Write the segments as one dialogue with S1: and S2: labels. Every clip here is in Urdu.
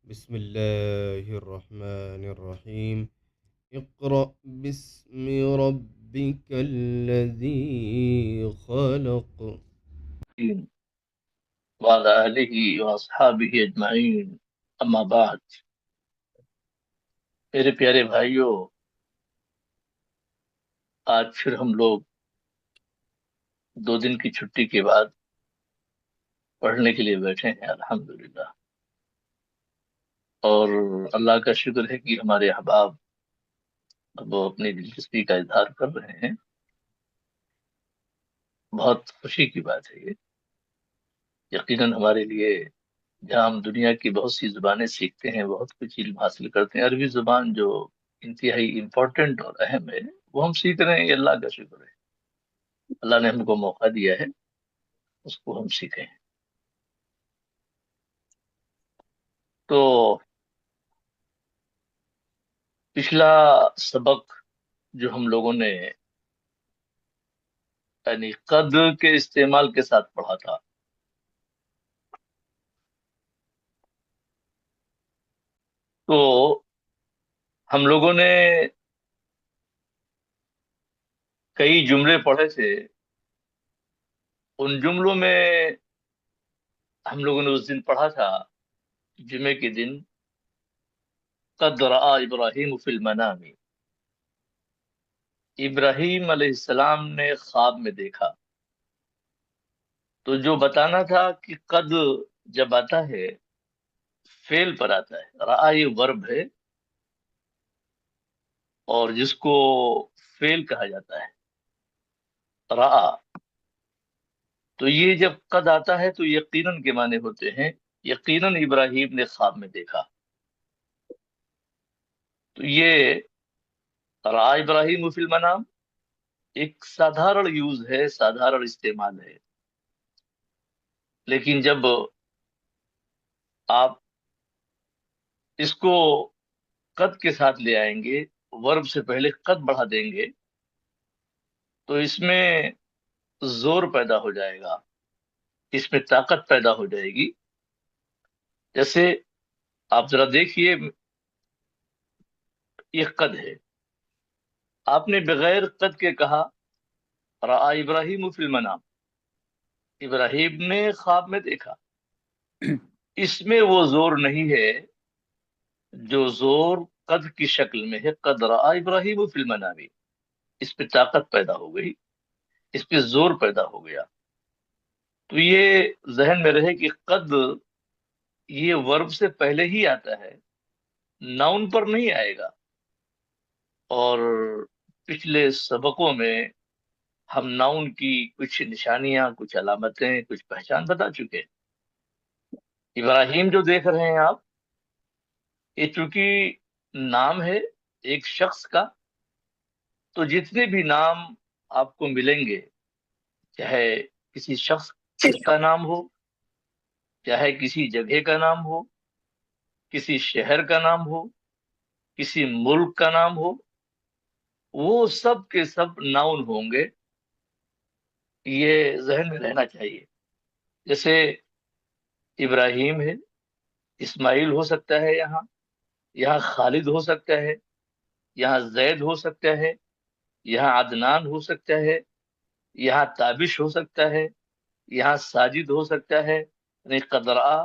S1: بسم الله الرحمن الرحيم. اقرأ باسم ربك الذي خلق.
S2: وعلى آله وأصحابه أجمعين أما بعد میرے پیارے بھائیوں، آج پھر ہم لوگ 2 دن کی چھٹی کے بعد پڑھنے کے لیے بیٹھے ہیں الحمدللہ، اور اللہ کا شکر ہے کہ ہمارے احباب اب وہ اپنی دلچسپی کا اظہار کر رہے ہیں۔ بہت خوشی کی بات ہے یہ، یقیناً ہمارے لیے جہاں ہم دنیا کی بہت سی زبانیں سیکھتے ہیں، بہت کچھ علم حاصل کرتے ہیں، عربی زبان جو انتہائی امپورٹنٹ اور اہم ہے وہ ہم سیکھ رہے ہیں۔ یہ اللہ کا شکر ہے، اللہ نے ہم کو موقع دیا ہے، اس کو ہم سیکھیں۔ تو پچھلا سبق جو ہم لوگوں نے یعنی قد کے استعمال کے ساتھ پڑھا تھا، تو ہم لوگوں نے کئی جملے پڑھے تھے۔ ان جملوں میں ہم لوگوں نے اس دن پڑھا تھا، جمعے کے دن، قد رأى ابراہیم فی المنام، ابراہیم علیہ السلام نے خواب میں دیکھا۔ تو جو بتانا تھا کہ قد جب آتا ہے فعل پر آتا ہے، رأى ورب ہے، اور جس کو فعل کہا جاتا ہے رأى، تو یہ جب قد آتا ہے تو یقیناً کے معنی ہوتے ہیں یقیناً ابراہیم نے خواب میں دیکھا۔ تو یہ رأى ابراہیم فی المنام ایک سادھارن یوز ہے، سادھارن استعمال ہے، لیکن جب آپ اس کو قد کے ساتھ لے آئیں گے، ورب سے پہلے قد بڑھا دیں گے، تو اس میں زور پیدا ہو جائے گا، اس میں طاقت پیدا ہو جائے گی۔ جیسے آپ ذرا دیکھیے، یہ قد ہے، آپ نے بغیر قد کے کہا رأى ابراہیم فی المنام، ابراہیم نے خواب میں دیکھا، اس میں وہ زور نہیں ہے جو زور قد کی شکل میں ہے، قد رأى ابراہیم فی المنام، اس پہ طاقت پیدا ہو گئی، اس پہ زور پیدا ہو گیا۔ تو یہ ذہن میں رہے کہ قد یہ ورب سے پہلے ہی آتا ہے، ناؤن پر نہیں آئے گا۔ اور پچھلے سبقوں میں ہم ناؤن کی کچھ نشانیاں، کچھ علامتیں، کچھ پہچان بتا چکے ہیں۔ ابراہیم جو دیکھ رہے ہیں آپ، یہ چونکہ نام ہے ایک شخص کا، تو جتنے بھی نام آپ کو ملیں گے، چاہے کسی شخص کا نام ہو، چاہے کسی جگہ کا نام ہو، کسی شہر کا نام ہو، کسی ملک کا نام ہو، وہ سب کے سب ناؤن ہوں گے، یہ ذہن میں رہنا چاہیے۔ جیسے ابراہیم ہے، اسماعیل ہو سکتا ہے، یہاں خالد ہو سکتا ہے، یہاں زید ہو سکتا ہے، یہاں عدنان ہو سکتا ہے، یہاں تابش ہو سکتا ہے، یہاں ساجد ہو سکتا ہے۔ یعنی قد رأى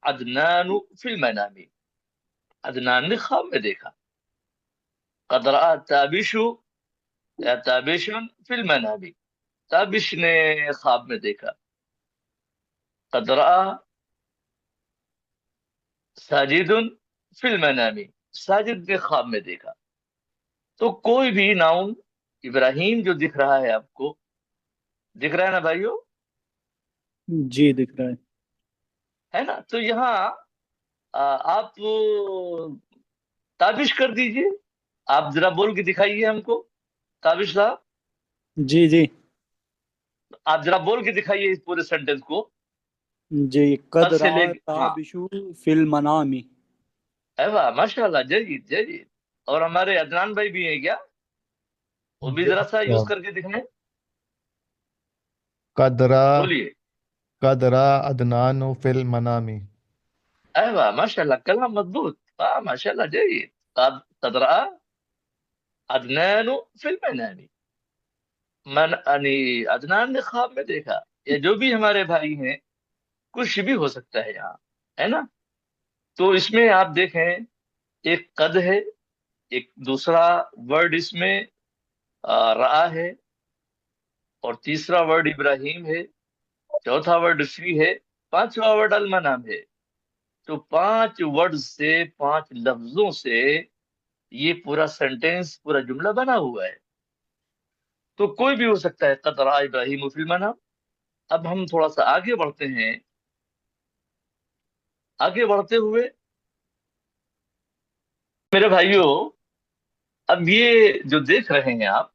S2: عدنان فی المنام، عدنان نے خواب میں دیکھا۔ قد رأى تابش یا تابش فی المنام، تابش نے خواب میں دیکھا۔ قد رأى ساجد فی المنام، ساجد نے خواب میں دیکھا۔ تو کوئی بھی ناؤن، ابراہیم جو دکھ رہا ہے آپ کو، دکھ رہا ہے نا بھائیو،
S3: جی دکھ رہا
S2: ہے نا؟ تو یہاں آپ تابش کر دیجئے، آپ ذرا بول کے دکھائیے ہم کو، تابش صاحب
S3: ہے۔ جی جی
S2: آپ ذرا بول کے دکھائیے اس پورے سینٹینس کو،
S3: جی، قد
S2: قد سے لے
S3: رأى
S2: کے ہاں۔
S3: تابش فی المنام۔
S2: ایوہ ماشاء اللہ، جید جید۔ اور ہمارے عدنان بھائی بھی ہیں کیا؟ وہ بھی ذرا سا یوز کر کے دکھائیں،
S4: قدرا
S2: بولیے۔
S4: قدرا عدنان فی المنام۔
S2: ايوه ما شاء الله كلام مضبوط. ما شاء الله جيد. قد رأى عدنان في المنام. من یعنی عدنان نے خواب میں دیکھا. یہ جو بھی ہمارے بھائی ہیں کچھ بھی ہو سکتا ہے یہاں، ہے نا. تو اس میں آپ دیکھیں ایک قد ہے، ایک دوسرا ورڈ اس میں رآ ہے، اور تیسرا ورڈ ابراہیم ہے، چوتھا ورڈ فی ہے، پانچواں ورڈ المنام ہے. تو 5 ورڈ سے 5 لفظوں سے یہ پورا سینٹینس، پورا جملہ بنا ہوا ہے. تو کوئی بھی ہو سکتا ہے. قد رأى ابراہیم فی المنام. اب ہم تھوڑا سا آگے بڑھتے ہیں. آگے بڑھتے ہوئے میرے بھائیوں، اب یہ جو دیکھ رہے ہیں آپ،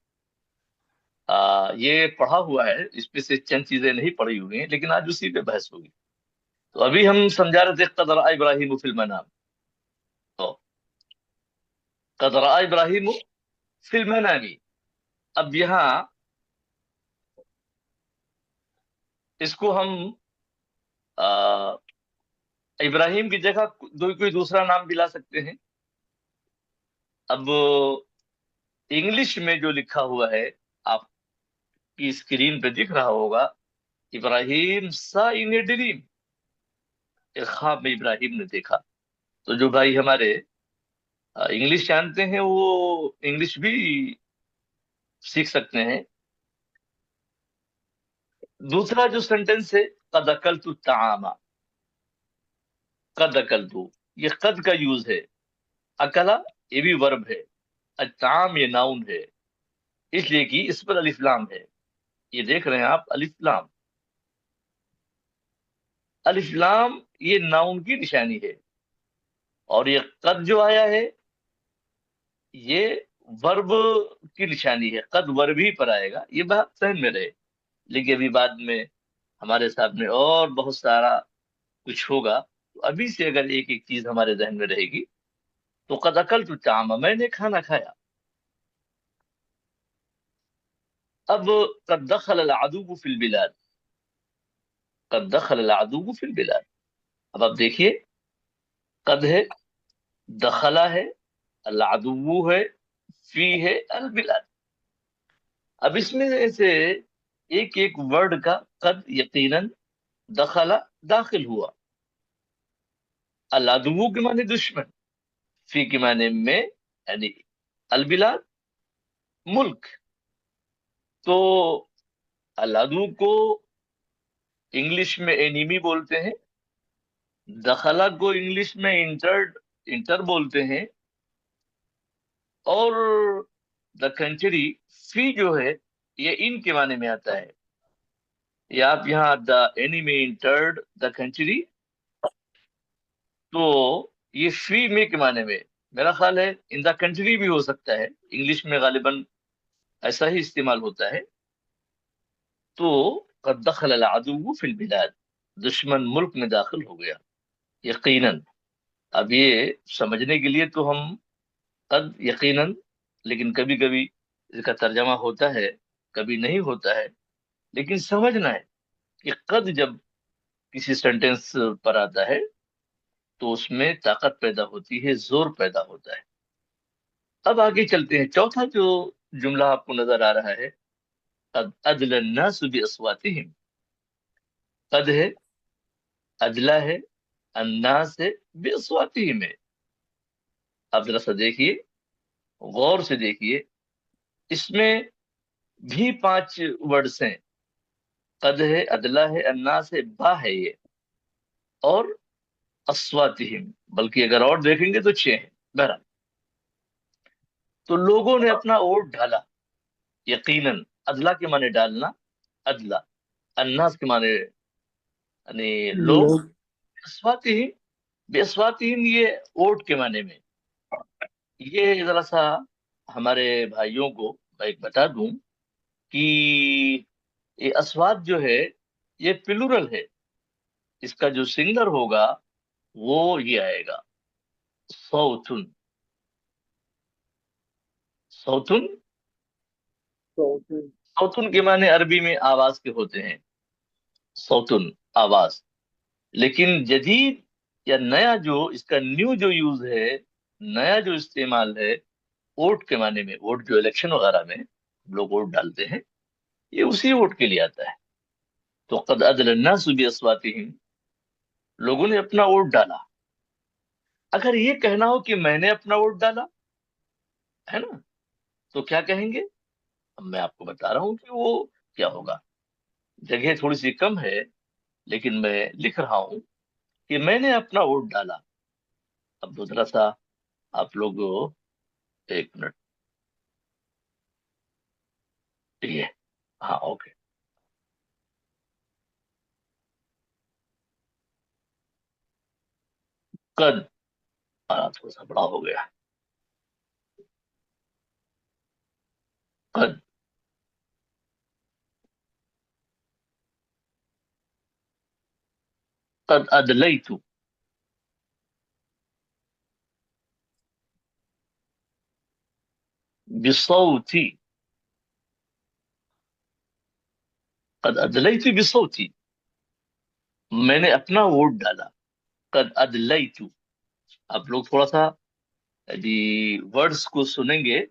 S2: یہ پڑھا ہوا ہے، اس پہ سے چند چیزیں نہیں پڑھی ہوئی ہیں، لیکن آج اسی پہ بحث ہوگی. تو ابھی ہم سمجھا رہے تھے قد رأى ابراہیم فی المنام. تو قد رأى ابراہیم فی المنام. اب یہاں اس کو ہم ابراہیم کی جگہ کوئی دوسرا نام بھی لا سکتے ہیں. اب انگلش میں جو لکھا ہوا ہے آپ کی اسکرین پہ دکھ رہا ہوگا، ابراہیم سا ان اے ڈریم. ایک خواب میں ابراہیم نے دیکھا. تو جو بھائی ہمارے انگلش جانتے ہیں وہ انگلش بھی سیکھ سکتے ہیں. دوسرا جو سینٹینس ہے قد اکلت الطعام. قد اکلت، یہ قد کا یوز ہے. اکلا یہ بھی ورب ہے. الطعام یہ ناؤن ہے، اس لیے کہ اس پر الف لام ہے. یہ دیکھ رہے ہیں آپ الف لام. الف لام یہ ناؤن کی نشانی ہے، اور یہ قد جو آیا ہے یہ ورب کی نشانی ہے. قد ورب ہی پر آئے گا، یہ بات ذہن میں رہے. لیکن ابھی بعد میں ہمارے سامنے اور بہت سارا کچھ ہوگا، تو ابھی سے اگر ایک ایک چیز ہمارے ذہن میں رہے گی. تو قد اکلت الطعام، میں نے کھانا کھایا. اب قد دخل العدو فی البلاد. قد دخل العدو فی البلاد. اب آپ دیکھیے، قد ہے، دخلا ہے، العدو ہے، فی ہے، البلاد. اب اس میں سے ایک ایک ورڈ کا قد یقیناً دخلا داخل ہوا. العدو کے معنی دشمن، فی کے معنی میں، یعنی البلاد ملک. تو العدو کو انگلش میں اینیمی بولتے ہیں، دخلا کو انگلش میں انٹر بولتے ہیں، اور دا کنٹری فی جو ہے یہ ان کے معنی میں آتا ہے. یا آپ یہاں دا اینیمی انٹرڈ دا کنٹری، تو یہ فی میں کے معنی میں میرا خیال ہے ان دا کنٹری بھی ہو سکتا ہے. انگلش میں غالباً ایسا ہی استعمال ہوتا ہے. تو قد دخل العدو فی البلاد، دشمن ملک میں داخل ہو گیا یقیناً. اب یہ سمجھنے کے لیے تو ہم قد یقیناً، لیکن کبھی کبھی اس کا ترجمہ ہوتا ہے کبھی نہیں ہوتا ہے. لیکن سمجھنا ہے کہ قد جب کسی سینٹینس پر آتا ہے تو اس میں طاقت پیدا ہوتی ہے، زور پیدا ہوتا ہے. اب آگے چلتے ہیں. چوتھا جو جملہ آپ کو نظر آ رہا ہے، قد ادل الناس باصواتهم. قد ہے، ادلا ہے، الناس ہے، باصواتهم ہے. آپ ذرا سا دیکھیے، غور سے دیکھیے، اس میں بھی 5 ورڈز ہیں. قد ہے، ادلا ہے، الناس ہے، با ہے یہ، اور اصواتہم. بلکہ اگر اور دیکھیں گے تو 6 ہیں. بہرحال تو لوگوں نے اپنا ووٹ ڈالا یقیناً. ادلا کے معنی ڈالنا، ادلا. الناس کے معنی یعنی لوگ.
S3: لوگ.
S2: اصواتہم، بے اصواتہم یہ ووٹ کے معنی میں. یہ ذرا سا ہمارے بھائیوں کو میں ایک بتا دوں کہ یہ اصوات جو ہے یہ پلورل ہے. اس کا جو سنگلر ہوگا وہ یہ آئے گا صوتن. صوتن، صوتن کے معنی عربی میں آواز کے ہوتے ہیں. صوتن آواز. لیکن جدید یا نیا جو اس کا نیو جو یوز ہے، نیا جو استعمال ہے ووٹ کے معنی میں، ووٹ جو الیکشن وغیرہ میں ہم لوگ ووٹ ڈالتے ہیں، یہ اسی ووٹ کے لیے آتا ہے. تو قد ادل الناس باصواتهم، لوگوں نے اپنا ووٹ ڈالا. اگر یہ کہنا ہو کہ میں نے اپنا ووٹ ڈالا ہے نا، تو کیا کہیں گے؟ اب میں آپ کو بتا رہا ہوں کہ وہ کیا ہوگا. جگہ تھوڑی سی کم ہے لیکن میں لکھ رہا ہوں کہ میں نے اپنا ووٹ ڈالا. اب دوسرا سا آپ لوگ، ایک منٹ، یہ ہاں اوکے. قد تھوڑا سا بڑا ہو گیا. قد قد ادلیت بصوتی، قد ادلیت بصوتی، میں نے اپنا ووٹ ڈالا. قد ادلیت، آپ لوگ تھوڑا سا جی ورڈز کو سنیں گے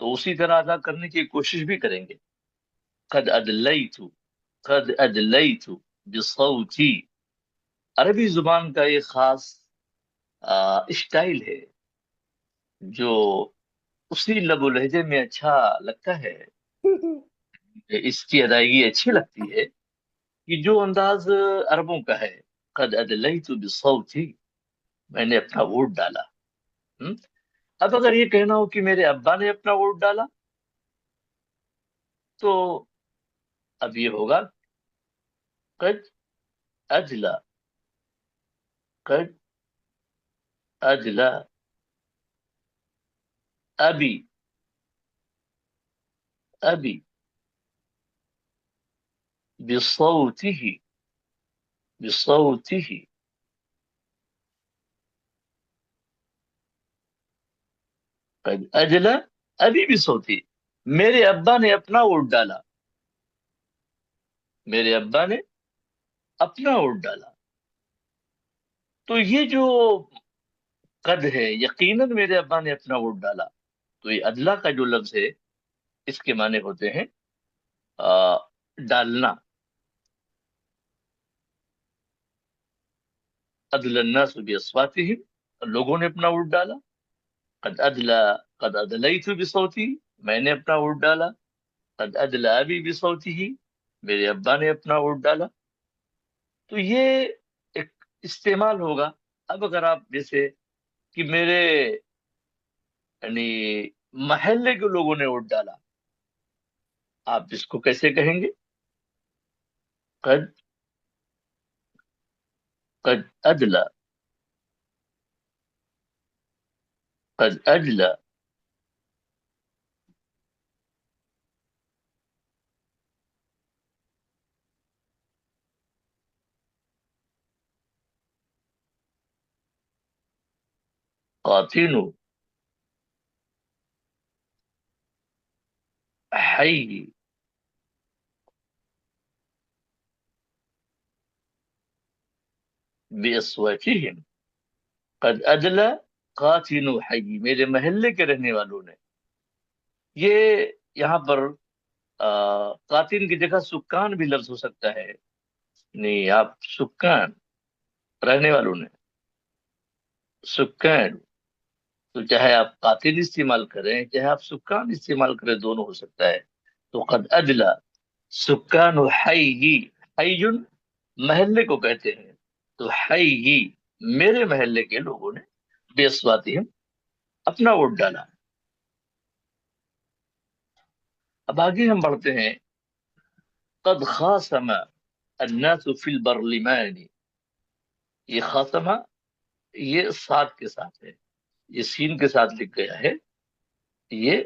S2: تو اسی طرح ادا کرنے کی کوشش بھی کریں گے. قد ادلیت، قد ادلیت بصوتی، عربی زبان کا ایک خاص اسٹائل ہے جو اسی لب و لہجے میں اچھا لگتا ہے، اس کی ادائیگی اچھی لگتی ہے کہ جو انداز عربوں کا ہے. قد ادلیت بصوتی، میں نے اپنا ووٹ ڈالا. ہم؟ اب اگر یہ کہنا ہو کہ میرے ابا نے اپنا ووٹ ڈالا، تو اب یہ ہوگا قد اجلا، قد اجلا ابی، ابی بصوته، بصوته، قد اجلا ابی بصوته، میرے ابا نے اپنا ووٹ ڈالا، میرے ابا نے اپنا ووٹ ڈالا. تو یہ جو قد ہے، یقیناً میرے ابا نے اپنا ووٹ ڈالا، تو یہ ادلا کا جو لفظ ہے اس کے معنی ہوتے ہیں ڈالنا. ادل الناس باصواتهم، لوگوں نے اپنا ووٹ ڈالا. قد ادلا، قد ادلیت بصوتی، میں نے اپنا ووٹ ڈالا. قد ادلا ابی بصوته، میرے ابا نے اپنا ووٹ ڈالا. تو یہ ایک استعمال ہوگا. اب اگر آپ جیسے کہ میرے یعنی محلے کے لوگوں نے ووٹ ڈالا، آپ اس کو کیسے کہیں گے؟ قد، قد ادلا، قد ادلا قاتل حي باصواتهم. قد ادلا قاتل حي، میرے محلے کے رہنے والوں نے. یہ یہاں پر قاتل کی جگہ سکان بھی لفظ ہو سکتا ہے. نہیں، آپ سکان، رہنے والوں نے، سکان. تو چاہے آپ قاتل استعمال کریں چاہے آپ سکان استعمال کریں، دونوں ہو سکتا ہے. تو قد ادلا سکان حی، حی محلے کو کہتے ہیں. تو حی، میرے محلے کے لوگوں نے باصواتهم اپنا ووٹ ڈالا. اب آگے ہم بڑھتے ہیں. قد خاصم الناس فی البرلمان، یہ خاصمہ یہ سات کے ساتھ ہے، یہ سین کے ساتھ لکھ گیا ہے. یہ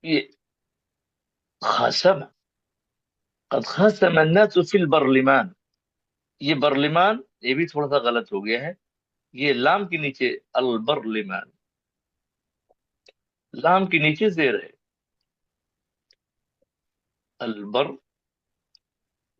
S2: یہ خاصم، قد خاصم الناس فی البرلمان. یہ برلمان یہ بھی تھوڑا سا غلط ہو گیا ہے، یہ لام کے نیچے البرلمان، لام کے نیچے زیر ہے البر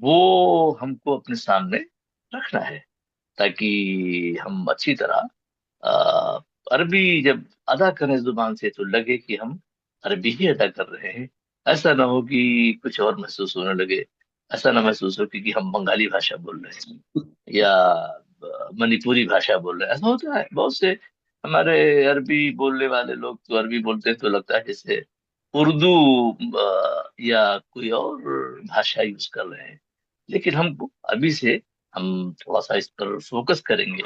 S2: وہ ہم کو اپنے سامنے رکھنا ہے، تاکہ ہم اچھی طرح آ، عربی جب ادا کریں زبان سے تو لگے کہ ہم عربی ہی ادا کر رہے ہیں. ایسا نہ ہو کہ کچھ اور محسوس ہونے لگے، ایسا نہ محسوس ہو کہ ہم بنگالی بھاشا بول رہے ہیں یا منی پوری بھاشا بول رہے ہیں. ایسا ہوتا ہے بہت سے ہمارے عربی بولنے والے لوگ تو عربی بولتے ہیں تو لگتا ہے جیسے اردو یا کوئی اور بھاشا یوز کر رہے ہیں. لیکن ہم کو ابھی سے ہم تھوڑا سا اس پر فوکس کریں گے،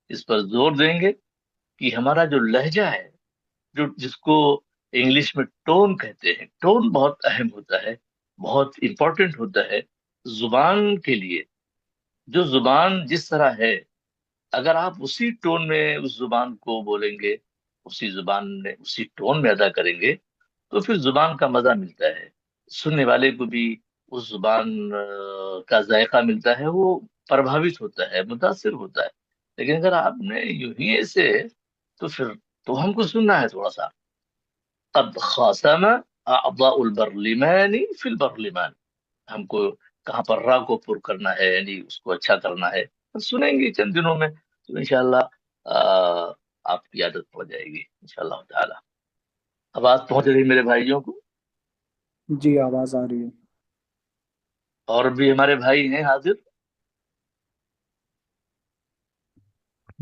S2: اس پر زور دیں گے کہ ہمارا جو لہجہ ہے، جس کو انگلش میں ٹون کہتے ہیں، ٹون بہت اہم ہوتا ہے، بہت امپورٹنٹ ہوتا ہے زبان کے لیے. جو زبان جس طرح ہے، اگر آپ اسی ٹون میں اس زبان کو بولیں گے، اسی زبان میں اسی ٹون میں ادا کریں گے، تو پھر زبان کا مزہ ملتا ہے، سننے والے کو بھی اس زبان کا ذائقہ ملتا ہے، وہ پربھاوت ہوتا ہے، متاثر ہوتا ہے. لیکن اگر آپ نے یوں ہی ایسے، تو پھر تو ہم کو سننا ہے تھوڑا سا. قد خاصم اعضاء البرلمان فی البرلمان، ہم کو کہاں پر را کو پر کرنا ہے، یعنی اس کو اچھا کرنا ہے. سنیں گے چند دنوں میں تو انشاءاللہ آپ کی عادت پڑ جائے گی انشاءاللہ تعالی. آواز پہنچ رہی میرے بھائیوں کو؟
S3: جی آواز آ رہی ہے.
S2: اور بھی ہمارے بھائی ہیں حاضر؟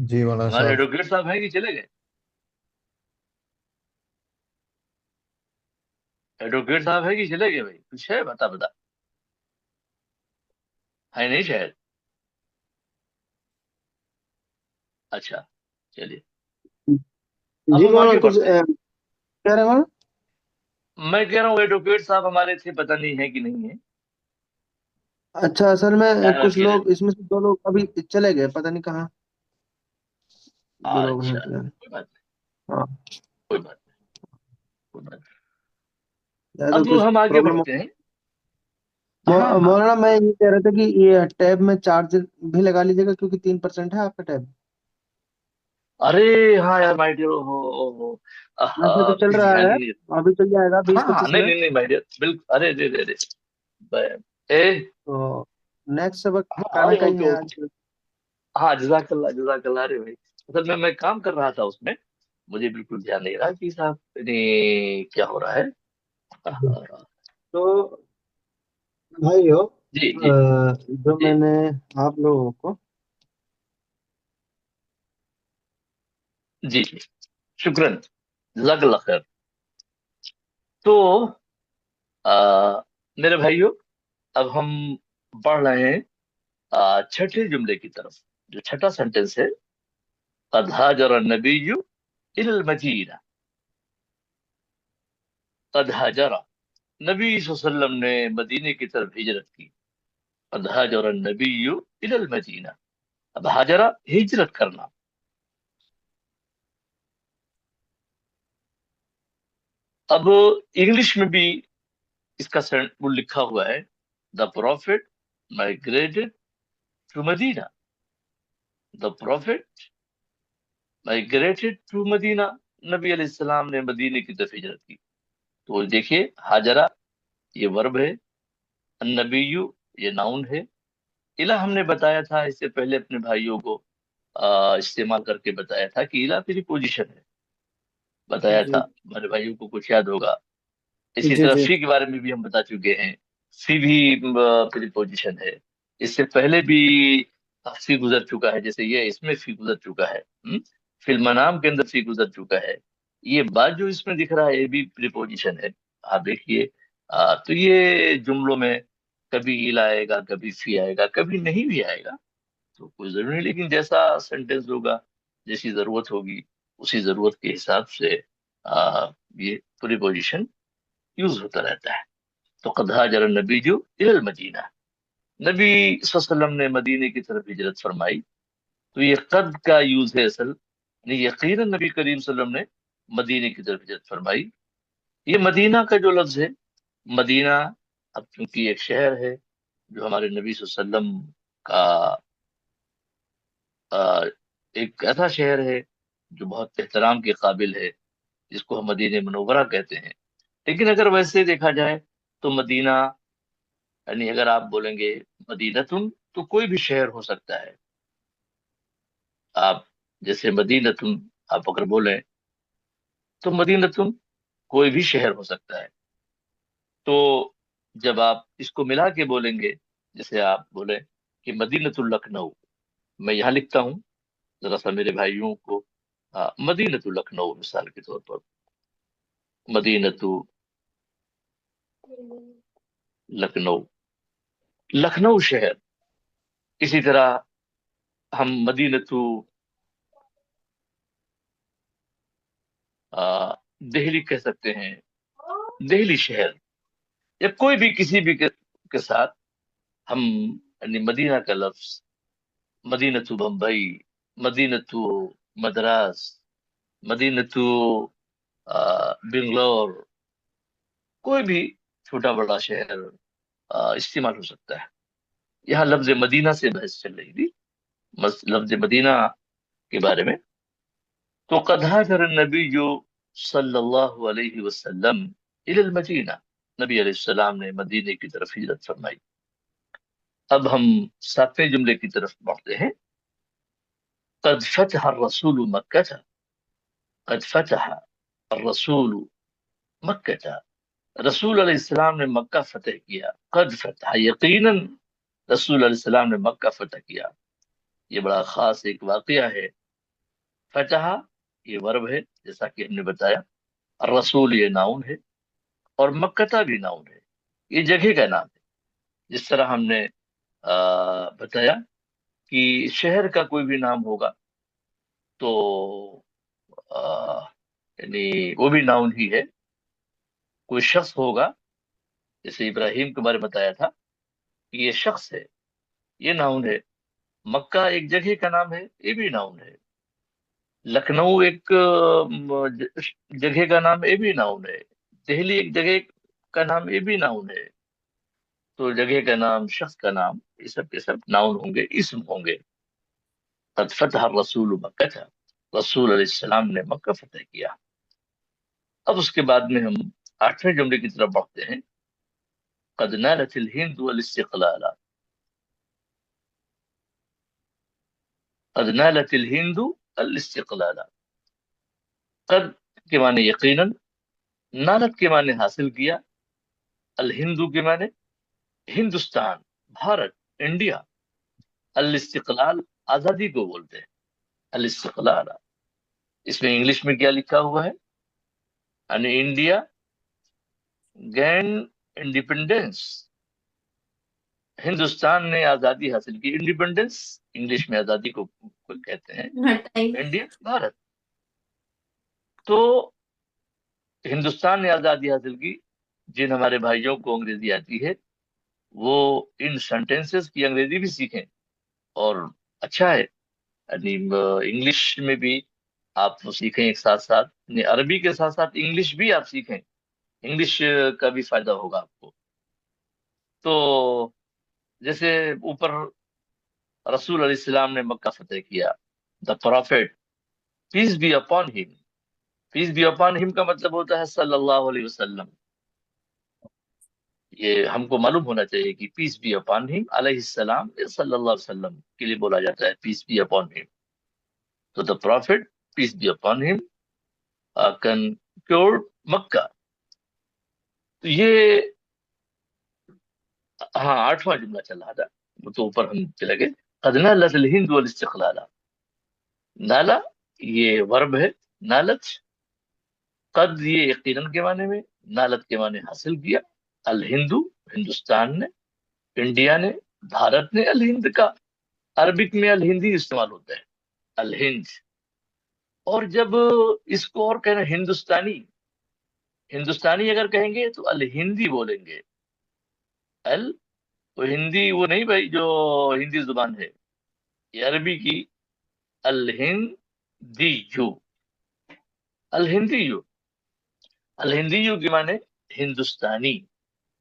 S1: جی مولانا
S2: ہمارے
S1: صاحب.
S2: ایڈوکیٹ صاحب ہیں کہ چلے گئے؟ ایڈوکیٹ صاحب ہے کہ چلے گئے؟ بھائی کچھ ہے بتا بتا، ہے نہیں شاید. اچھا چلیے،
S3: جی
S2: اب ہم
S3: مولانا
S2: آگے
S3: کچھ
S2: بڑھتے ہیں.
S3: کہہ رہے ہیں مولانا؟
S2: میں کہہ رہا ہوں ایڈوکیٹ صاحب ہمارے تھے، پتہ نہیں ہے کہ نہیں ہے.
S3: اچھا اصل میں
S2: خیال
S3: کچھ
S2: کی
S3: لوگ اس میں سے 2 لوگ ابھی چلے گئے، پتہ نہیں کہاں. 2 لوگ ہیں
S2: اچھا
S3: تو.
S2: کوئی بات نہیں،
S3: ہاں
S2: کوئی بات نہیں، کوئی بات نہیں.
S3: یا تو
S2: اب
S3: کچھ
S2: ہم آگے
S3: پرابلم.
S2: بڑھتے ہیں. ہاں ہاں
S3: مولانا میں یہ کہہ رہا تھا کہ یہ ٹیب میں چارج بھی لگا لیجیے گا کیونکہ 3% ہے آپ کا ٹیب.
S2: ارے ہاں یار مائی ڈیئر،
S3: ویسے تو چل
S2: پلیز
S3: رہا
S2: دھیان
S3: ہے،
S2: دیجیے.
S3: ابھی چل جائے گا
S2: ہاں
S3: بیس
S2: ہاں
S3: پچیس
S2: نہیں
S3: منٹ
S2: نہیں نہیں مائی ڈیئر بالکل، ارے ارے ارے ارے. اے
S3: تو نیکسٹ سبق
S2: ہاں
S3: کانا
S2: ارے
S3: کا ہی
S2: اوکے
S3: ہے
S2: اوکے.
S3: آج.
S2: ہاں جزاک اللہ جزاک اللہ. ارے بھائی اصل میں کام کر رہا تھا اس میں، مجھے بالکل دھیان نہیں رہا کہ صاحب کیا ہو رہا ہے.
S3: تو بھائیو،
S2: جی جی
S3: جو
S2: جی
S3: میں نے آپ لوگوں کو
S2: جی جی شکراً، جزاک اللہ خیر. تو آ، میرے بھائیوں، اب ہم پڑھ رہے ہیں چھٹے جملے کی طرف. جو چھٹا سینٹینس ہے، قد هاجر النبی الى المدینہ. قد هاجر، نبی صلی اللہ علیہ وسلم نے مدینے کی طرف ہجرت کی. قد هاجر النبی الى المدینہ. اب ہاجرہ ہجرت کرنا. اب انگلش میں بھی اس کا وہ لکھا ہوا ہے، the prophet migrated to Medina. The prophet migrated to Medina, نبی علیہ السلام نے مدینے کی طرف ہجرت کی. تو دیکھیے ہاجرہ یہ ورب ہے، النبی یہ ناؤن ہے. الہ ہم نے بتایا تھا اس سے پہلے اپنے بھائیوں کو استعمال کر کے بتایا تھا کہ الہ پھر پوزیشن ہے، بتایا
S3: جی
S2: تھا. ہمارے بھائیوں کو کچھ یاد ہوگا. اسی
S3: جی
S2: طرح
S3: جی
S2: فی کے بارے میں بھی ہم بتا چکے ہیں، فی بھی پری پوزیشن ہے. اس سے پہلے بھی فی گزر چکا ہے، جیسے یہ اس میں فی گزر چکا ہے. فی المنام کے اندر فی گزر چکا ہے. یہ بات جو اس میں دکھ رہا ہے یہ بھی پری پوزیشن ہے. آپ دیکھیے تو یہ جملوں میں کبھی الہ آئے گا، کبھی فی آئے گا، کبھی نہیں بھی آئے گا. تو کوئی ضروری نہیں، لیکن جیسا سینٹینس ہوگا، جیسی ضرورت ہوگی، اسی ضرورت کے حساب سے یہ پری پوزیشن یوز ہوتا رہتا ہے. تو قد ہاجر النبی الی المدینہ، نبی صلی اللہ علیہ وسلم نے مدینے کی طرف ہجرت فرمائی. تو یہ قد کا یوز ہے اصل، یعنی یقیناً نبی کریم صلی اللہ علیہ وسلم نے مدینے کی طرف ہجرت فرمائی. یہ مدینہ کا جو لفظ ہے، مدینہ اب چونکہ ایک شہر ہے جو ہمارے نبی صلی اللہ علیہ وسلم کا ایک ایسا شہر ہے جو بہت احترام کے قابل ہے، جس کو ہم مدینہ منورہ کہتے ہیں. لیکن اگر ویسے دیکھا جائے تو مدینہ یعنی اگر آپ بولیں گے مدینتن تو کوئی بھی شہر ہو سکتا ہے. آپ جیسے مدینتن آپ اگر بولیں تو مدینتن کوئی بھی شہر ہو سکتا ہے. تو جب آپ اس کو ملا کے بولیں گے، جیسے آپ بولیں کہ مدینۃ لکھنؤ، میں یہاں لکھتا ہوں ذرا سا میرے بھائیوں کو، مدینۃ لکھنؤ مثال کے طور پر، مدینۃ لکھنؤ، لکھنؤ شہر. اسی طرح ہم مدینۃ دہلی کہہ سکتے ہیں، دہلی شہر، یا کوئی بھی کسی بھی کے ساتھ ہم یعنی مدینہ کا لفظ، مدینۃ بمبئی، مدینۃ مدراس، مدینۃ بنگلور، کوئی بھی چھوٹا بڑا شہر استعمال ہو سکتا ہے. یہاں لفظ مدینہ سے بحث چل رہی تھی، لفظ مدینہ کے بارے میں. تو قد هاجر النبی صلی اللہ علیہ وسلم الى المدینہ، نبی علیہ السلام نے مدینے کی طرف ہجرت فرمائی. اب ہم 7ویں جملے کی طرف بڑھتے ہیں. قد فتح الرسول مکہ، قد فتح الرسول مکہ، رسول علیہ السلام نے مکہ فتح کیا. قد فتح، یقیناً رسول علیہ السلام نے مکہ فتح کیا. یہ بڑا خاص ایک واقعہ ہے. فتح یہ ورب ہے جیسا کہ ہم نے بتایا، الرسول یہ ناؤن ہے، اور مکہ بھی ناؤن ہے، یہ جگہ کا نام ہے. جس طرح ہم نے بتایا کہ شہر کا کوئی بھی نام ہوگا تو یعنی وہ بھی ناؤن ہی ہے. کوئی شخص ہوگا، جیسے ابراہیم کے بارے میں بتایا تھا کہ یہ شخص ہے، یہ ناؤن ہے. مکہ ایک جگہ کا نام ہے، یہ بھی ناؤن ہے. لکھنؤ ایک جگہ کا نام، یہ بھی ناؤن ہے. دہلی ایک جگہ کا نام، یہ بھی ناؤن ہے. تو جگہ کا نام، شخص کا نام، یہ سب کے سب ناؤن ہوں گے، اسم ہوں گے. قد فتح الرسول مکہ تھا، رسول علیہ السلام نے مکہ فتح کیا. اب اس کے بعد میں ہم 8ویں جملے کی طرف بڑھتے ہیں. قد نالت الہند والاستقلال، قد نالت الہند الاستقلال. قد کے معنی یقیناً، نالت کے معنی حاصل کیا، الہندو کے معنی ہندوستان، بھارت، انڈیا. الاستقلال آزادی کو بولتے ہیں، الاستقلال. اس میں انگلش میں کیا لکھا ہوا ہے؟ یعنی انڈیا گین انڈیپینڈنس، ہندوستان نے آزادی حاصل کی. انڈیپینڈنس انگلش میں آزادی کو کہتے ہیں، انڈیا بھارت. تو ہندوستان نے آزادی حاصل کی. جن ہمارے بھائیوں کو انگریزی آتی ہے وہ ان سینٹینسز کی انگریزی بھی سیکھیں، اور اچھا ہے. یعنی انگلش میں بھی آپ سیکھیں ایک ساتھ ساتھ، یعنی عربی کے ساتھ ساتھ انگلش بھی آپ سیکھیں، انگلش کا بھی فائدہ ہوگا آپ کو. تو جیسے اوپر رسول علیہ السلام نے مکہ فتح کیا، the prophet peace be upon him. Peace be upon ہم کا مطلب ہوتا ہے صلی اللہ علیہ وسلم. یہ ہم کو معلوم ہونا چاہیے کہ پیس بی اپون ہم علیہ السلام صلی اللہ علیہ وسلم کے لیے بولا جاتا ہے پیس بی اپون ہم. تو the prophet peace be upon him conquered Mecca. تو یہ ہاں 8واں جملہ چل رہا تھا، وہ تو اوپر ہم چلے گئے. قد نالت الہند والاستقلال، نالا یہ ورب ہے، نالت. قد یہ یقیناً کے معنی میں، نالت کے معنی حاصل کیا. الہندو ہندوستان نے، انڈیا نے، بھارت نے. الہند کا عربک میں الہندی استعمال ہوتا ہے، الہند. اور جب اس کو اور کہنا ہندوستانی، ہندوستانی اگر کہیں گے تو الہندی بولیں گے. ال تو ہندی وہ نہیں بھائی جو ہندی زبان ہے، یہ عربی کی الہندیو، الہندیو. الہندیو کے معنی ہندوستانی،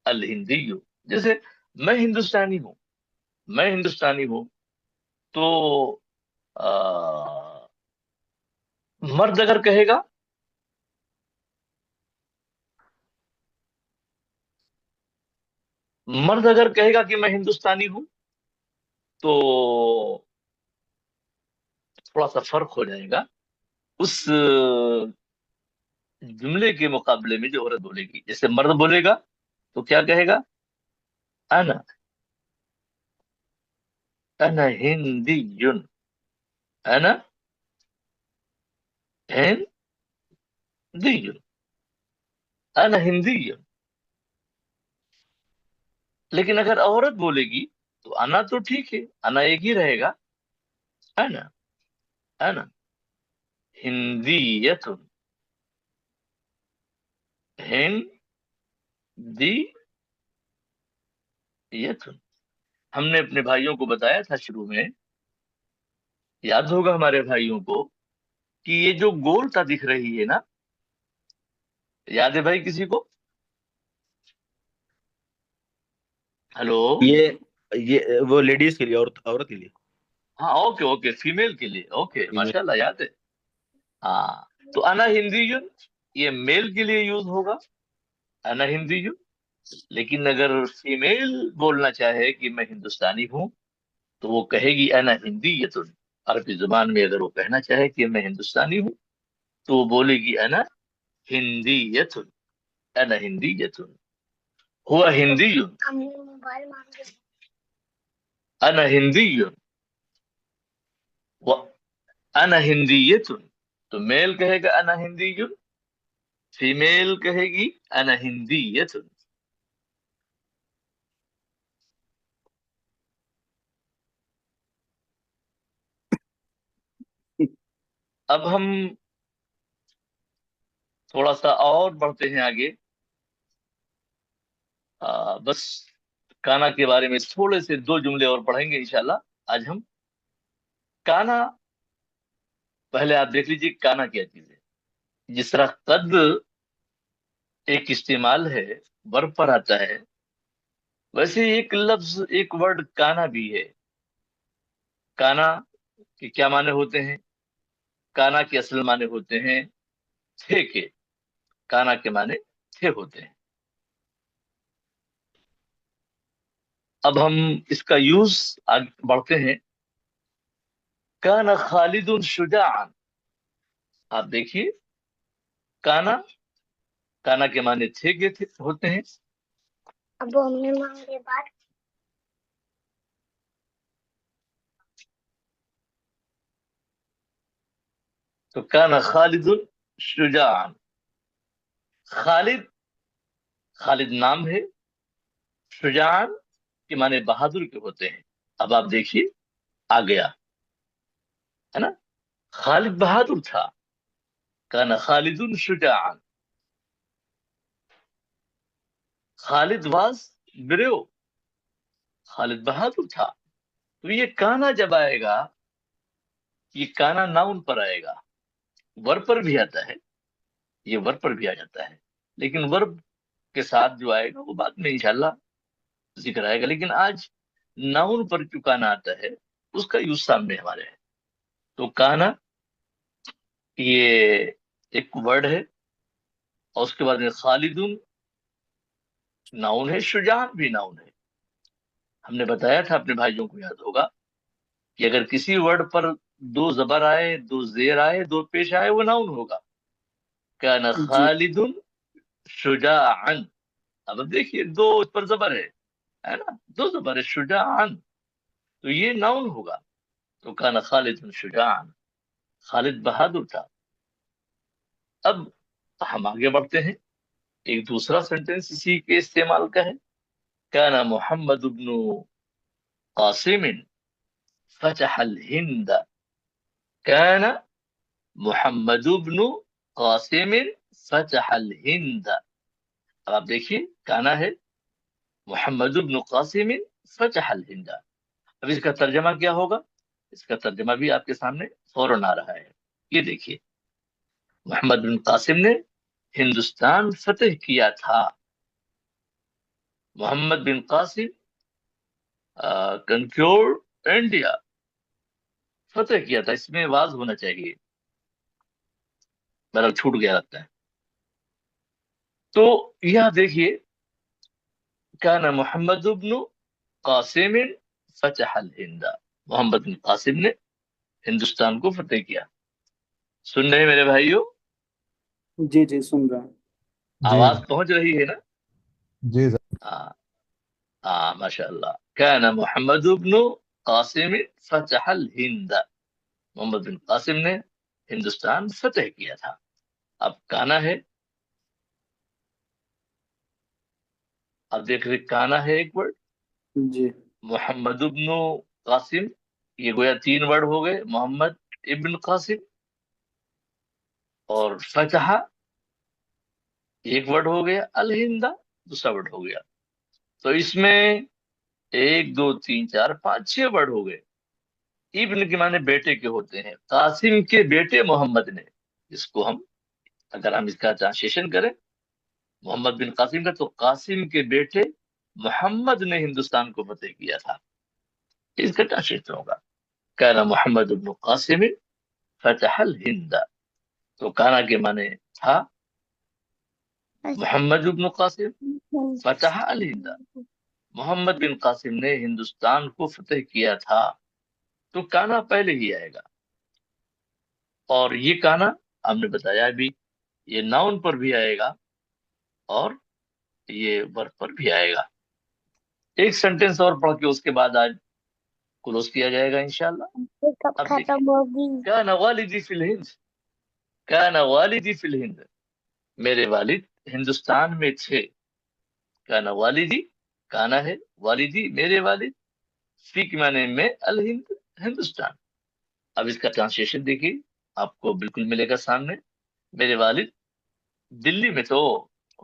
S2: الہندیو. جیسے میں ہندوستانی ہوں، میں ہندوستانی ہوں. تو مرد اگر کہے گا مرد اگر کہے گا کہ میں ہندوستانی ہوں تو تھوڑا سا فرق ہو جائے گا اس جملے کے مقابلے میں جو عورت بولے گی. جیسے مرد بولے گا تو کیا کہے گا؟ انا انا ہندی، انا ہندی، انا ہندی. لیکن اگر عورت بولے گی تو انا تو ٹھیک ہے، انا ایک ہی رہے گا. انا انا ہندیت، ہندیت. ہم نے اپنے بھائیوں کو بتایا تھا شروع میں، یاد ہوگا ہمارے بھائیوں کو، کہ یہ جو گول تا دکھ رہی ہے نا، یاد ہے بھائی کسی کو؟ ہلو.
S4: یہ وہ لیڈیز کے لیے، عورت کے لیے.
S2: ہاں اوکے اوکے، فیمیل کے لیے. Okay
S4: female.
S2: ماشاء اللہ یاد ہے. ہاں تو انا ہندی یہ میل کے لیے یوز ہوگا، انا ہندی. لیکن اگر فیمیل بولنا چاہے کہ میں ہندوستانی ہوں تو وہ کہے گی انا ہندیت. عربی زبان میں اگر وہ کہنا چاہے کہ میں ہندوستانی ہوں تو وہ بولے گی انا ہندیت، انا ہندیت. ہوا ہندی، انا ہندی، انا ہندیت. تو میل کہے گا انا ہندی، فیمیل کہے گی انا ہندیت. اب ہم تھوڑا سا اور بڑھتے ہیں آگے. بس کانا کے بارے میں تھوڑے سے 2 جملے اور پڑھیں گے انشاءاللہ آج ہم. کانا، پہلے آپ دیکھ لیجیے کانا کیا چیز ہے. جس طرح قد ایک استعمال ہے، ورب پر آتا ہے، ویسے ایک لفظ، ایک ورڈ کانا بھی ہے. کانا کے کیا معنی ہوتے ہیں؟ کانا کے اصل معنی ہوتے ہیں تھے کے. کانا کے معنی تھے ہوتے ہیں. اب ہم اس کا یوز آگے بڑھتے ہیں. کانا خالد شجاعا. آپ دیکھیے کانا، کانا کے معنی تھے کے ہوتے ہیں. اب ہم نے مانگے بات. تو کانا خالد شجاعا. خالد، خالد نام ہے، شجاعا کے معنی بہادر کے ہوتے ہیں. اب آپ دیکھیے آ گیا ہے نا، خالد بہادر تھا. کانا خالد شجاعا. خالد واز بریو. خالد بہادر تھا. تو یہ کانا جب آئے گا، یہ کانا ناؤن پر آئے گا. ورب پر بھی آتا ہے، یہ ورب پر بھی آ جاتا ہے، لیکن ورب کے ساتھ جو آئے گا وہ بعد میں انشاءاللہ ذکر آئے گا. لیکن آج ناؤن پر جو کانا آتا ہے اس کا یوز سامنے ہمارے ہے. تو کانا یہ ایک ورڈ ہے، اور اس کے بعد میں خالدن ناؤن ہے، شجاعن بھی ناؤن ہے. ہم نے بتایا تھا، اپنے بھائیوں کو یاد ہوگا، کہ اگر کسی ورڈ پر 2 زبر آئے، 2 زیر آئے، 2 پیش آئے، وہ ناؤن ہوگا. کانا
S3: جی
S2: خالدن شجاعن. اب دیکھیے 2 اس پر زبر ہے نا، 2 زبر ہے، شجاعن، تو یہ ناؤن ہوگا. تو کانا خالد شجاعن، خالد بہادر تھا. اب ہم آگے بڑھتے ہیں. ایک دوسرا سینٹینس اسی کے استعمال کا ہے. کانا محمد ابن قاسم فتح الہند. کانا محمد ابن قاسم فتح الہند. اب آپ دیکھیے کانا ہے، محمد ابن قاسم فتح الہند. اب اس کا ترجمہ کیا ہوگا؟ اس کا ترجمہ بھی آپ کے سامنے فوراً آ رہا ہے. یہ دیکھیے، محمد بن قاسم نے ہندوستان فتح کیا تھا. محمد بن قاسم کنکیور انڈیا، فتح کیا تھا. اس میں واز ہونا چاہیے، میرا چھوٹ گیا لگتا ہے. تو یہاں دیکھیے كان محمد بن قاسم فتح الهند. محمد بن قاسم نے ہندوستان کو فتح کیا. سن رہے ہیں میرے بھائیوں؟
S5: جی جی سن رہا ہوں.
S1: جی
S2: آواز پہنچ رہی ہے نا؟
S1: جی
S2: ہاں ماشاء اللہ. كان محمد بن قاسم فتح الهند. محمد بن قاسم نے ہندوستان فتح کیا تھا. اب کانا ہے، اب دیکھ رہے کانا ہے ایک ورڈ.
S5: جی
S2: محمد ابن قاسم، یہ گویا 3 ورڈ ہو گئے. محمد ابن قاسم اور فتح ایک ورڈ ہو گیا، الہند دوسرا ورڈ ہو گیا. تو اس میں 1 2 3 4 5 6 ورڈ ہو گئے. ابن کے معنی بیٹے کے ہوتے ہیں. قاسم کے بیٹے محمد نے، جس کو ہم اگر ہم اس کا ٹرانسلیشن کریں محمد بن قاسم کا، تو قاسم کے بیٹے محمد نے ہندوستان کو فتح کیا تھا. اس کا ٹرانسلیشن ہوگا کانا محمد بن قاسم فتح الہند. تو کانا کے معنی تھا محمد بن قاسم فتح الہند. محمد بن قاسم نے ہندوستان کو فتح کیا تھا. تو کانا پہلے ہی آئے گا. اور یہ کانا ہم نے بتایا بھی، یہ ناؤن پر بھی آئے گا اور یہ ورب پر بھی آئے گا. ایک سینٹینس اور پڑھ کے اس کے بعد آج کلوز کیا جائے گا انشاءاللہ. اب
S6: ختم ہوگی.
S2: کان والدی فی الہند، کان والدی فی الہند، میرے والد ہندوستان میں تھے. کانا والدی، کانا ہے، والدی میرے والد، فی کے معنی میں، الہند ہندوستان. اب اس کا ٹرانسلیشن دیکھیے، آپ کو بالکل ملے گا سامنے. میرے والد دلی میں، تو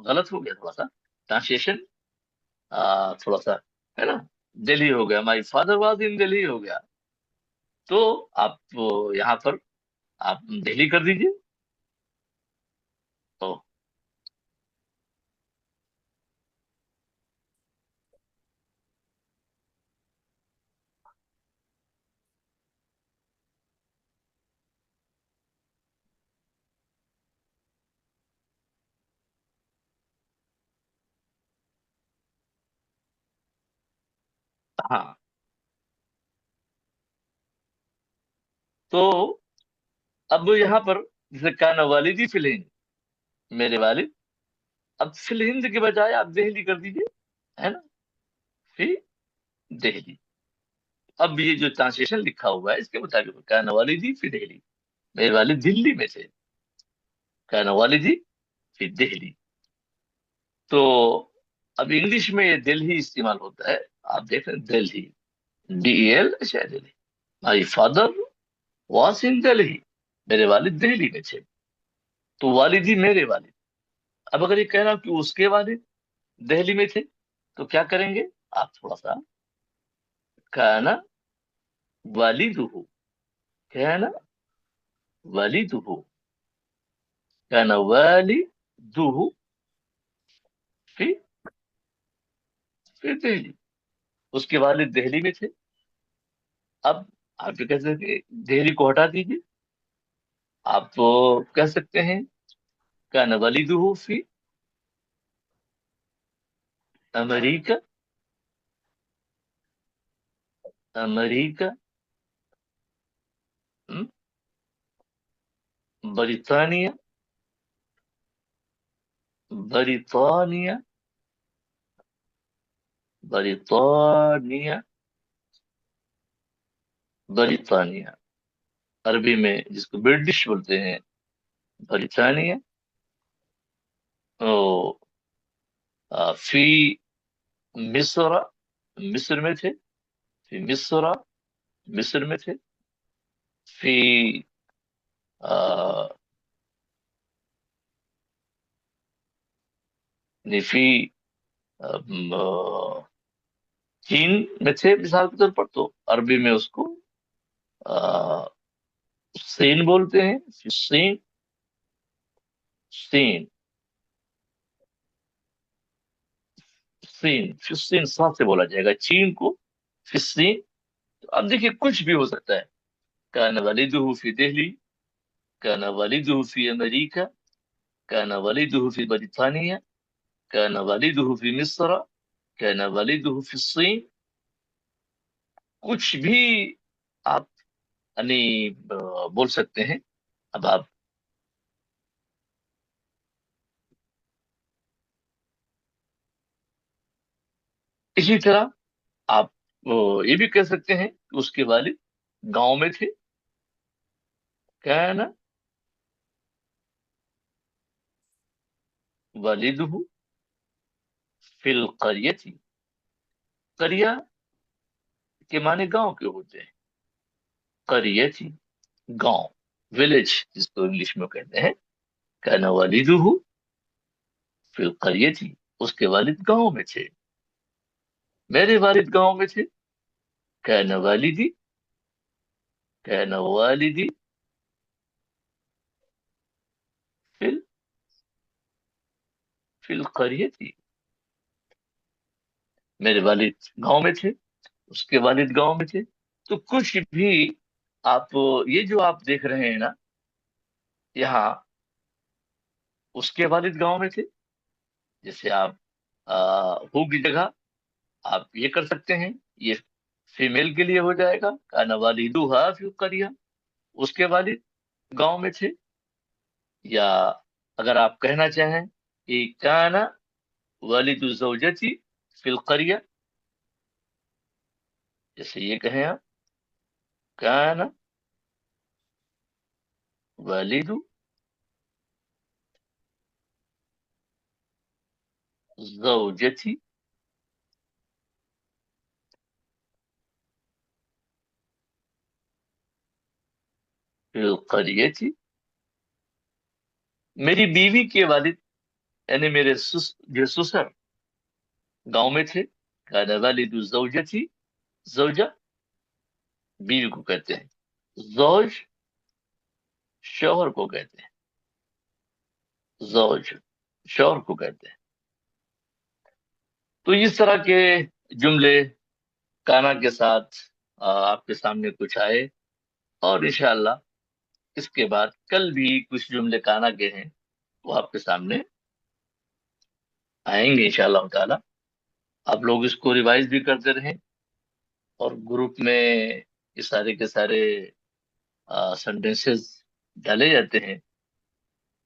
S2: غلط ہو گیا تھوڑا سا ٹرانسلیشن، تھوڑا سا ہے نا، دلی ہو گیا. مائی فادر واز ان دلی ہو گیا. تو آپ یہاں پر آپ دہلی کر دیجیے. تو ہاں، تو اب یہاں پر جیسے کانا والدی فی الہند، میرے والد، اب فی الہند کے بجائے آپ دہلی کر دیجیے، ہے نا، فی دہلی. اب یہ جو ٹرانسلیشن لکھا ہوا ہے اس کے مطابق کانا والدی فی دہلی، میرے والد دلی میں تھے. کانا والدی فی دہلی. تو اب انگلش میں یہ دلہی استعمال ہوتا ہے. آپ دیکھ رہے ہیں Delhi, DEL Delhi. My father was in Delhi, میرے والد دہلی میں تھے. تو والدی میرے والد. اب اگر یہ کہنا کہ اس کے والد دہلی میں تھے تو کیا کریں گے آپ؟ تھوڑا سا کانا والدہ، کانا والدہ، کانا والدہ فی دہلی، اس کے والد دہلی میں تھے. اب آپ کہہ سکتے ہیں دہلی کو ہٹا دیجیے، آپ کہہ سکتے ہیں کانا والدہ فی امریکہ، امریکہ، برطانیہ، برطانیہ، برطانیہ، برطانیہ، عربی میں جس کو برٹش بولتے ہیں برطانیہ. فی مصر، مصر میں تھے، فی مصر، مصر میں تھے. فی فی چین میں تھے مثال کے طور پر، تو عربی میں اس کو سین بولتے ہیں. فی سین، سین، سین، فی سین ساتھ سے بولا جائے گا چین کو، فی سین. تو اب دیکھیے کچھ بھی ہو سکتا ہے. کان والدہ فی دہلی، کان والدہ فی امریکہ، کان والدہ فی برطانیہ، کان والدہ فی مصر، کان والدہ فی الصین، کچھ بھی آپ یعنی بول سکتے ہیں. اب آپ اسی طرح آپ یہ بھی کہہ سکتے ہیں کہ اس کے والد گاؤں میں تھے. کان والدہ فی القریۃ، قریہ کے معنی گاؤں کے ہوتے ہیں. قریۃ گاؤں، ولیج جس کو انگلش میں کہتے ہیں. کان والدہ فی القریۃ، اس کے والد گاؤں میں تھے. میرے والد گاؤں میں تھے. کان والدی، کان والدی فی فی القریۃ، میرے والد گاؤں میں تھے، اس کے والد گاؤں میں تھے. تو کچھ بھی آپ یہ جو آپ دیکھ رہے ہیں نا یہاں، اس کے والد گاؤں میں تھے. جیسے آپ ہو کی جگہ آپ یہ کر سکتے ہیں، یہ فیمیل کے لیے ہو جائے گا کان والدہا فی القریہ، اس کے والد گاؤں میں تھے. یا اگر آپ کہنا چاہیں کہ کان والد الزوجتی فی القریہ، جیسے یہ کہیں آپ کان والد زوجتی فی القریہ، میری بیوی کے والد یعنی میرے جو سسر گاؤں میں تھے. کان والد الزوجتی، زوجہ بیوی کو کہتے ہیں، زوج شوہر کو کہتے ہیں، زوج شوہر کو کہتے ہیں. تو اس طرح کے جملے کانا کے ساتھ آپ کے سامنے کچھ آئے، اور انشاءاللہ اس کے بعد کل بھی کچھ جملے کانا کے ہیں وہ آپ کے سامنے آئیں گے انشاءاللہ تعالی. آپ لوگ اس کو ریوائز بھی کرتے رہیں، اور گروپ میں یہ سارے کے سارے سینٹینسز ڈالے جاتے ہیں.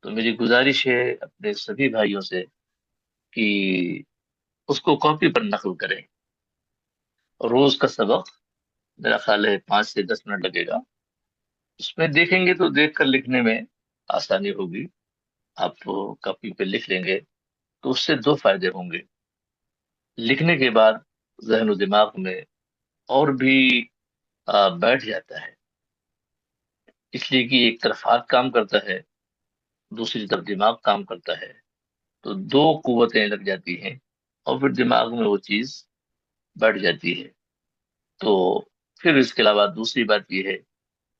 S2: تو میری گزارش ہے اپنے سبھی بھائیوں سے کہ اس کو کاپی پر نقل کریں. روز کا سبق میرا خیال ہے 5 سے 10 منٹ لگے گا. اس میں دیکھیں گے تو دیکھ کر لکھنے میں آسانی ہوگی. آپ کاپی پہ لکھ لیں گے تو اس سے 2 فائدے ہوں گے. لکھنے کے بعد ذہن و دماغ میں اور بھی بیٹھ جاتا ہے، اس لیے کہ ایک طرف ہاتھ کام کرتا ہے، دوسری طرف دماغ کام کرتا ہے. تو 2 قوتیں لگ جاتی ہیں اور پھر دماغ میں وہ چیز بیٹھ جاتی ہے. تو پھر اس کے علاوہ دوسری بات یہ ہے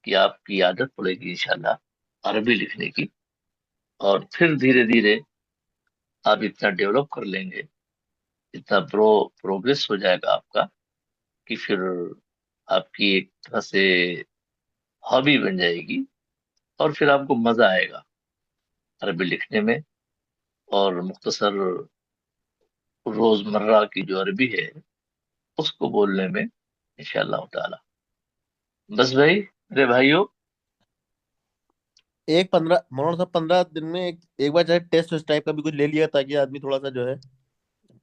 S2: کہ آپ کی عادت پڑے گی انشاءاللہ عربی لکھنے کی، اور پھر دھیرے دھیرے آپ اتنا ڈیولپ کر لیں گے، اتنا پروگریس ہو جائے گا آپ کا، کہ پھر آپ کی ایک طرح سے ہابی بن جائے گی، اور پھر آپ کو مزہ آئے گا عربی لکھنے میں اور مختصر روزمرہ کی جو عربی ہے اس کو بولنے میں انشاءاللہ تعالی. بس بھائی میرے بھائیوں،
S4: ایک 15 مولانا صاحب 15 دن میں ایک بار چاہے ٹیسٹ اس ٹائپ کا بھی کچھ لے لیا تاکہ آدمی تھوڑا سا جو ہے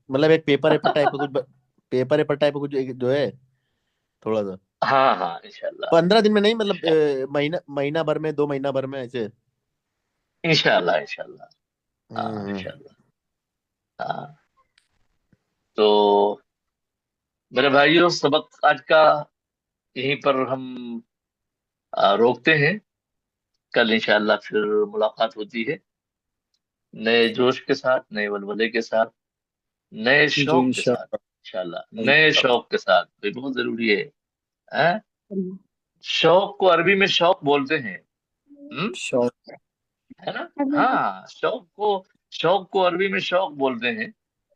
S4: مطلب ایک پیپر ٹائپ کا کچھ پیپر ٹائپ کا کچھ جو ہے تھوڑا سا
S2: ہاں ہاں انشاءاللہ
S4: 15 دن میں نہیں مطلب مہینہ بھر میں 2 مہینہ بھر میں ایسے.
S2: انشاءاللہ انشاءاللہ ہاں
S4: ہوں.
S2: انشاءاللہ. ہاں تو میرے بھائیوں، سبق آج کا یہیں پر ہم روکتے ہیں. کل انشاءاللہ پھر ملاقات ہوتی ہے نئے جوش کے ساتھ، نئے ولولے کے ساتھ، نئے
S5: جی
S2: شوق کے ساتھ
S5: انشاءاللہ.
S2: انشاءاللہ. نئے شوق کے ساتھ یہ بہت ضروری ہے. ہاں؟ شوق کو عربی میں شوق بولتے ہیں.
S5: شوق.
S2: ہے نا؟ ہاں، شوق کو عربی میں شوق بولتے ہیں،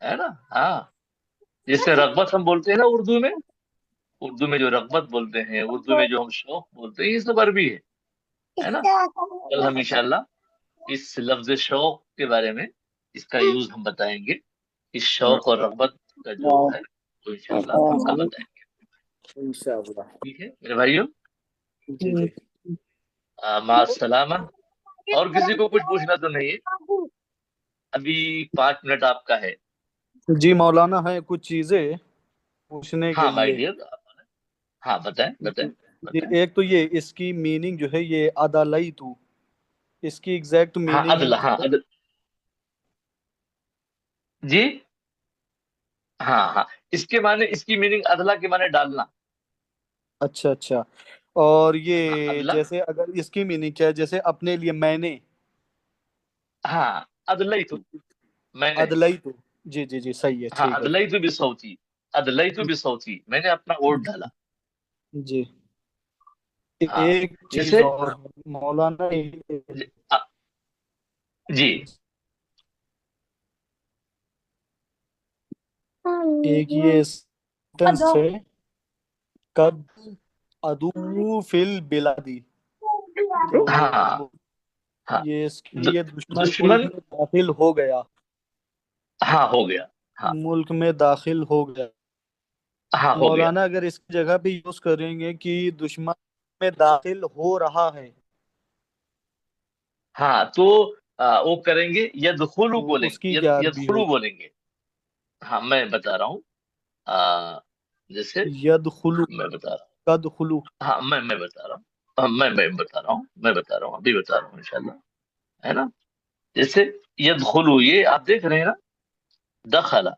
S2: ہے نا؟ ہاں، جیسے رغبت ہم بولتے ہیں نا اردو میں جو رغبت بولتے ہیں، اردو میں جو ہم شوق بولتے ہیں، یہ سب عربی ہے نا؟ کل ہم انشاءاللہ اس لفظ شوق کے بارے میں اس کا یوز ہم بتائیں گے. اس شوق اور رغبت کا جو ہے وہ انشاءاللہ ہم کل بتائیں گے.
S5: انشاءاللہ.
S2: ٹھیک ہے میرے بھائیوں.
S5: جی جی
S2: مع السلامہ. اور کسی کو کچھ پوچھنا تو نہیں ہے؟ ابھی 5 منٹ آپ کا ہے.
S6: جی مولانا ہے کچھ چیزیں پوچھنے کے
S2: ہاں مائی
S6: لیے.
S2: ڈیئر. ہاں بتائیں
S6: جی
S2: بتائیں
S6: جی،
S2: بتائیں.
S6: ایک تو یہ اس کی میننگ جو ہے یہ عدلیتو، اس کی ایگزیکٹ
S2: ہاں
S6: میننگ
S2: عدل. ہاں عدل. جی ہاں ہاں اس کے معنی، اس کی میننگ عدلہ کے معنی ڈالنا.
S6: اچھا اچھا. اور
S2: ہاں
S6: یہ
S2: عدلہ.
S6: جیسے اگر اس کی میننگ کیا ہے، جیسے اپنے لیے میں نے،
S2: ہاں عدلیتو
S6: تو
S2: میں نے.
S6: عدلیتو. جی جی جی صحیح ہے،
S2: ہاں
S6: ٹھیک ہے.
S2: عدلیتو بصوتی. عدلیتو بصوتی میں نے اپنا ووٹ ڈالا.
S6: جی
S2: ہاں
S6: ایک چیز
S2: جیسے
S6: اور مولانا،
S2: آ- جی
S6: ایک یہ سینٹنس ہے قد ادو فل بلادی، تو
S2: ہاں ہاں
S6: یہ اس کے لیے دشمن
S2: دشمن.
S6: ملک میں داخل ہو گیا،
S2: ہاں ہو گیا. ہاں
S6: ملک میں داخل ہو گیا.
S2: ہاں ہو گیا.
S6: مولانا اگر اس کی جگہ پہ یوز کریں گے کہ دشمن میں داخل ہو رہا ہے،
S2: ہاں تو وہ کریں گے یدخلو
S6: تو
S2: بولیں
S6: اس کی
S2: گے.
S6: کیا عربی
S2: یدخلو
S6: ہوگی؟
S2: بولیں گے. ہاں میں بتا رہا ہوں. جیسے
S6: یدخلو،
S2: میں بتا رہا ہوں.
S6: تدخلو.
S2: ہاں میں بتا رہا ہوں. میں بتا رہا ہوں. میں بتا رہا ہوں ابھی بتا رہا ہوں انشاءاللہ. ہے نا. جیسے یدخلو یہ آپ دیکھ رہے ہیں نا دخلا.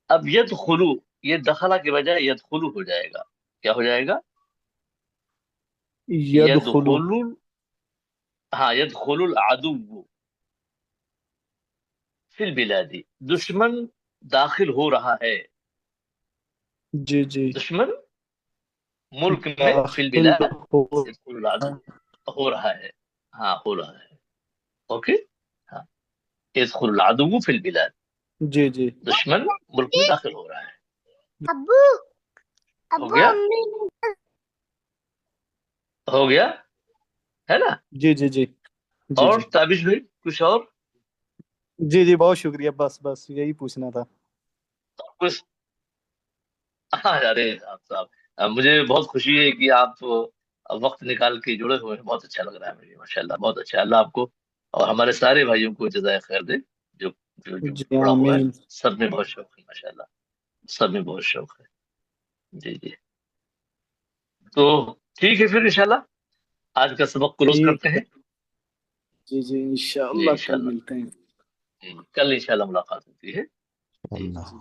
S2: اب یدخلو یہ دخلا کے بجائے یدخلو ہو جائے گا. کیا ہو جائے گا؟
S6: یدخلو.
S2: یدخلو. ہاں یدخلو العدو فی البلادی. دشمن داخل ہو رہا ہے.
S6: جی جی.
S2: دشمن ملک میں فی
S6: داخل
S2: البلاد
S6: ہو.
S2: یدخل العدو ہو رہا ہے. ہاں ہو رہا ہے. اوکے. ہاں یدخل العدو فی البلاد.
S6: جی جی.
S2: دشمن ملک میں داخل ہو رہا ہے.
S7: ابو
S2: ہو
S7: ابو
S2: گیا.
S7: امی
S2: ہو گیا ہے نا.
S6: جی جی جی. جی
S2: اور
S6: جی
S2: تابش بھائی کچھ اور
S6: جی جی بہت شکریہ، بس یہی پوچھنا تھا.
S2: کچھ؟ ہاں ارے صاحب مجھے بہت خوشی ہے کہ آپ وقت نکال کے جڑے ہوئے ہیں. بہت اچھا لگ رہا ہے مجھے ماشاءاللہ. بہت اچھا. اللہ آپ کو اور ہمارے سارے بھائیوں کو جزائے خیر دے جو جو
S6: جی
S2: جڑا ہوا ہے.
S6: آمین.
S2: سب میں بہت شوق ہے ماشاءاللہ. سب میں بہت شوق ہے. جی جی. تو ٹھیک ہے پھر انشاءاللہ آج کا سبق کلوز
S6: ٹھیک
S2: کرتے
S6: ہے.
S2: ہیں.
S5: جی جی
S2: جی
S5: انشاءاللہ کل
S2: انشاءاللہ.
S5: ملتے ہیں.
S2: کل انشاءاللہ ملاقات ہوتی ہے. جی
S1: اللہ.